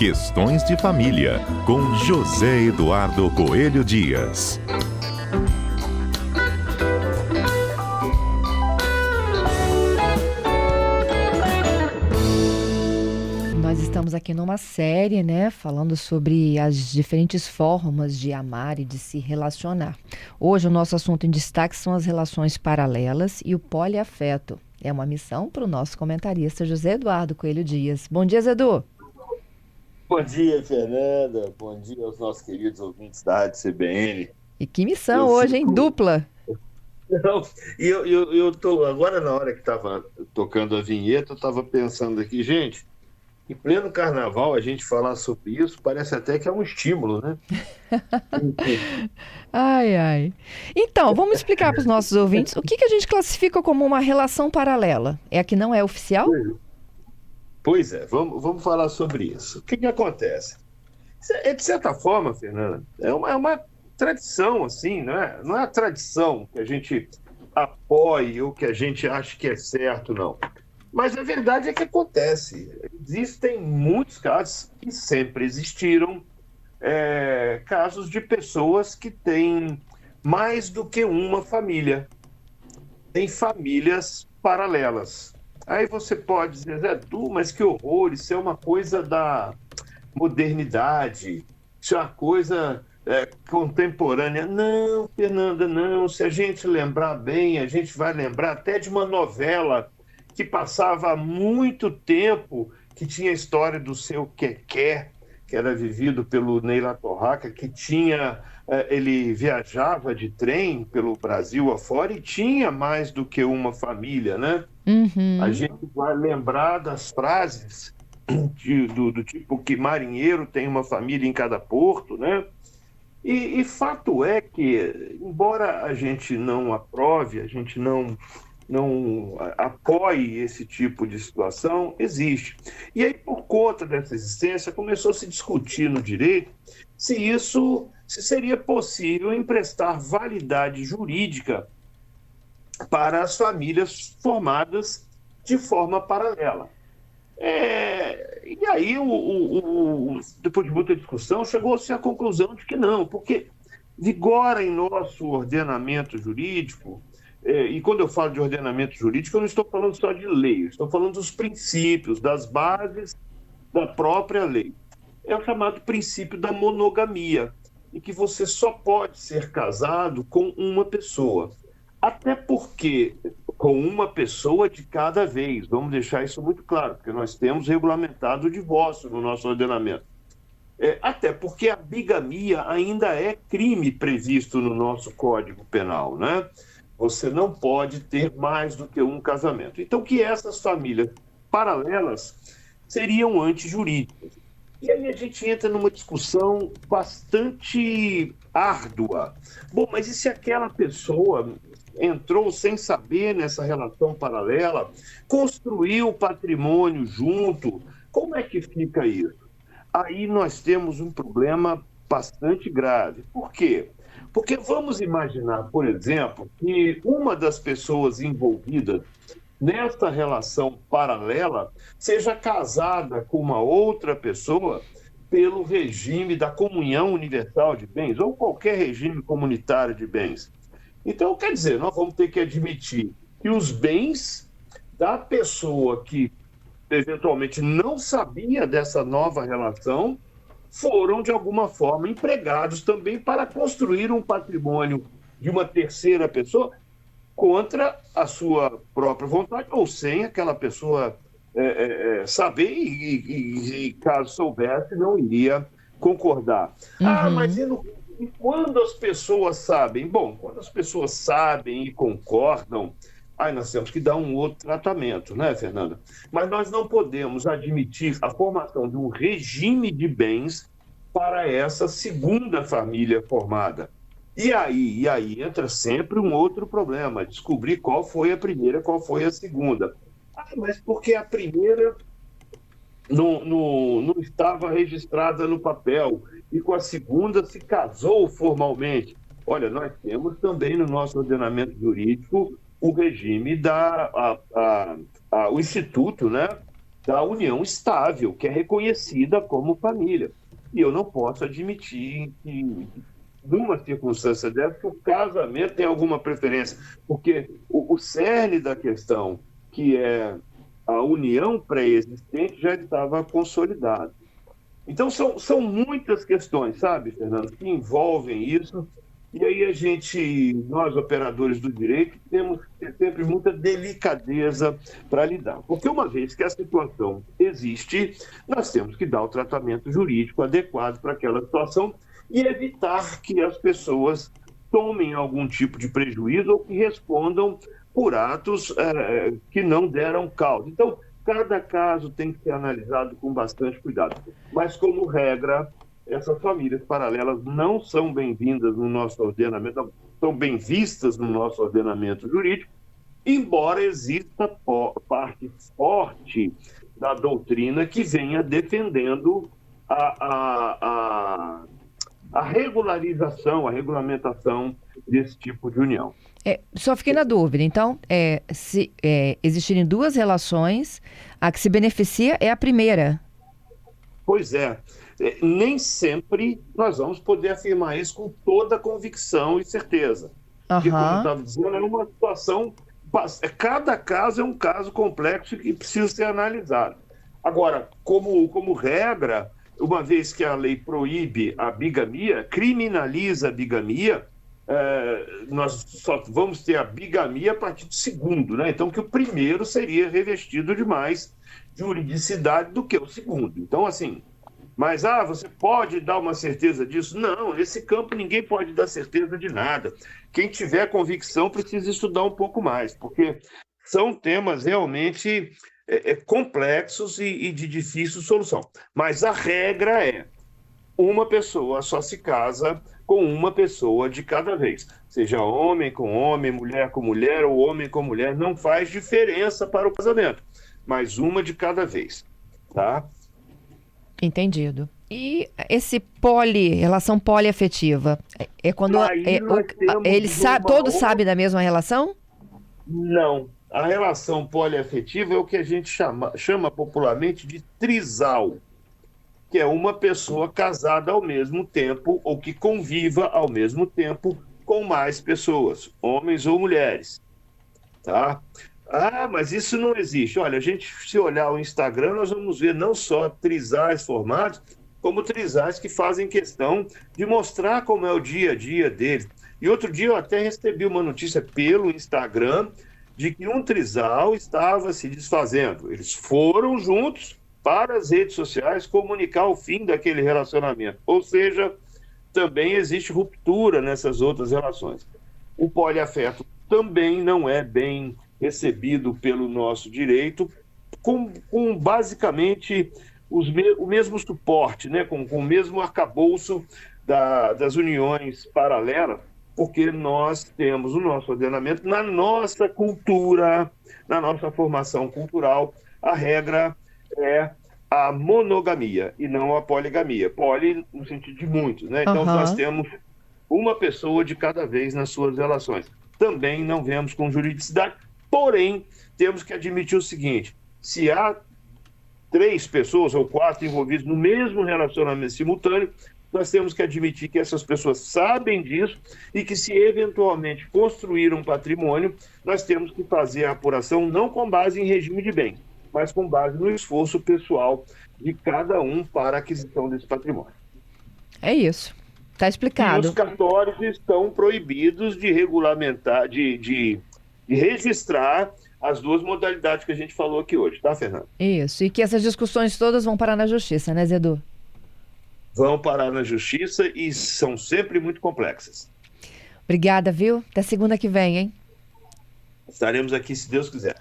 Questões de Família, com José Eduardo Coelho Dias. Nós estamos aqui numa série, falando sobre as diferentes formas de amar e de se relacionar. Hoje o nosso assunto em destaque são as relações paralelas e o poliafeto. É uma missão para o nosso comentarista José Eduardo Coelho Dias. Bom dia, Zedu. Bom dia, Fernanda. Bom dia aos nossos queridos ouvintes da Rádio CBN. E que missão hoje, hein? Dupla. Não, eu tô agora, na hora que estava tocando a vinheta, eu estava pensando aqui, gente, em pleno carnaval a gente falar sobre isso parece até que é um estímulo, né? Ai. Então, vamos explicar para os nossos ouvintes o que a gente classifica como uma relação paralela. É a que não é oficial? Pois é, vamos falar sobre isso. O que acontece? De certa forma, Fernanda, é uma tradição, assim, não é a tradição que a gente apoie ou que a gente acha que é certo, não. Mas a verdade é que acontece. Existem muitos casos que sempre existiram, casos de pessoas que têm mais do que uma família. Tem famílias paralelas. Aí você pode dizer, Zé Du, mas que horror, isso é uma coisa da modernidade, isso é uma coisa contemporânea. Não, Fernanda, não. Se a gente lembrar bem, a gente vai lembrar até de uma novela que passava há muito tempo, que tinha a história do seu Quequé, que era vivido pelo Ney Latorraca, que ele viajava de trem pelo Brasil afora e tinha mais do que uma família, né? Uhum. A gente vai lembrar das frases do tipo que marinheiro tem uma família em cada porto, né? E fato é que, embora a gente não aprove, a gente não apoie esse tipo de situação, existe. E aí, por conta dessa existência, começou a se discutir no direito se seria possível emprestar validade jurídica para as famílias formadas de forma paralela. E aí, depois de muita discussão, chegou-se à conclusão de que não, porque vigora em nosso ordenamento jurídico. E quando eu falo de ordenamento jurídico, eu não estou falando só de lei, eu estou falando dos princípios, das bases da própria lei. É o chamado princípio da monogamia, em que você só pode ser casado com uma pessoa. Até porque com uma pessoa de cada vez, vamos deixar isso muito claro, porque nós temos regulamentado o divórcio no nosso ordenamento. Até porque a bigamia ainda é crime previsto no nosso Código Penal, né? Você não pode ter mais do que um casamento. Então, que essas famílias paralelas seriam antijurídicas. E aí a gente entra numa discussão bastante árdua. Bom, mas e se aquela pessoa entrou sem saber nessa relação paralela, construiu patrimônio junto? Como é que fica isso? Aí nós temos um problema bastante grave. Por quê? Porque vamos imaginar, por exemplo, que uma das pessoas envolvidas nessa relação paralela seja casada com uma outra pessoa pelo regime da comunhão universal de bens ou qualquer regime comunitário de bens. Então, quer dizer, nós vamos ter que admitir que os bens da pessoa que eventualmente não sabia dessa nova relação foram, de alguma forma, empregados também para construir um patrimônio de uma terceira pessoa contra a sua própria vontade, ou sem aquela pessoa saber e, caso soubesse, não iria concordar. Uhum. Mas e quando as pessoas sabem? Bom, quando as pessoas sabem e concordam, aí nós temos que dar um outro tratamento, né, Fernanda? Mas nós não podemos admitir a formação de um regime de bens para essa segunda família formada. E aí entra sempre um outro problema, descobrir qual foi a primeira, qual foi a segunda. Mas porque a primeira não estava registrada no papel e com a segunda se casou formalmente. Olha, nós temos também no nosso ordenamento jurídico o regime o instituto, né, da união estável, que é reconhecida como família. E eu não posso admitir que, numa circunstância dessa, que o casamento tem alguma preferência, porque o cerne da questão, que é a união pré-existente, já estava consolidada. Então, são muitas questões, sabe, Fernando, que envolvem isso. E aí nós operadores do direito, temos que ter sempre muita delicadeza para lidar. Porque uma vez que a situação existe, nós temos que dar o tratamento jurídico adequado para aquela situação e evitar que as pessoas tomem algum tipo de prejuízo ou que respondam por atos que não deram causa. Então, cada caso tem que ser analisado com bastante cuidado. Mas, como regra, essas famílias paralelas não são bem-vindas no nosso ordenamento, não são bem vistas no nosso ordenamento jurídico, embora exista parte forte da doutrina que venha defendendo a regularização, a regulamentação desse tipo de união. Só fiquei na dúvida. Então, se existirem duas relações, a que se beneficia é a primeira. Pois é. Nem sempre nós vamos poder afirmar isso com toda convicção e certeza. Porque, como eu estava dizendo, é uma situação... Cada caso é um caso complexo que precisa ser analisado. Agora, como regra, uma vez que a lei proíbe a bigamia, criminaliza a bigamia, nós só vamos ter a bigamia a partir do segundo, né? Então, que o primeiro seria revestido de mais juridicidade do que o segundo. Então, assim... Mas, você pode dar uma certeza disso? Não, nesse campo ninguém pode dar certeza de nada. Quem tiver convicção precisa estudar um pouco mais, porque são temas realmente complexos e de difícil solução. Mas a regra é: uma pessoa só se casa com uma pessoa de cada vez. Seja homem com homem, mulher com mulher ou homem com mulher, não faz diferença para o casamento. Mas uma de cada vez, tá? Entendido. E esse relação poliafetiva, é quando todos sabem da mesma relação? Não. A relação poliafetiva é o que a gente chama popularmente de trisal, que é uma pessoa casada ao mesmo tempo ou que conviva ao mesmo tempo com mais pessoas, homens ou mulheres, tá? Mas isso não existe. Olha, se olhar o Instagram, nós vamos ver não só trisais formados, como trisais que fazem questão de mostrar como é o dia a dia dele. E outro dia eu até recebi uma notícia pelo Instagram de que um trisal estava se desfazendo. Eles foram juntos para as redes sociais comunicar o fim daquele relacionamento. Ou seja, também existe ruptura nessas outras relações. O poliafeto também não é bem recebido pelo nosso direito, com basicamente o mesmo suporte, né? com o mesmo arcabouço das uniões paralelas, porque nós temos o nosso ordenamento, na nossa cultura, na nossa formação cultural, a regra é a monogamia e não a poligamia. Poli no sentido de muitos, né? Então nós temos uma pessoa de cada vez nas suas relações. Também não vemos com juridicidade. Porém, temos que admitir o seguinte: se há 3 pessoas ou 4 envolvidas no mesmo relacionamento simultâneo, nós temos que admitir que essas pessoas sabem disso e que, se eventualmente construir um patrimônio, nós temos que fazer a apuração não com base em regime de bens, mas com base no esforço pessoal de cada um para a aquisição desse patrimônio. É isso. Está explicado. E os cartórios estão proibidos de regulamentar, de registrar as duas modalidades que a gente falou aqui hoje, tá, Fernando? Isso, e que essas discussões todas vão parar na justiça, né, Zedu? Vão parar na justiça e são sempre muito complexas. Obrigada, viu? Até segunda que vem, hein? Estaremos aqui, se Deus quiser.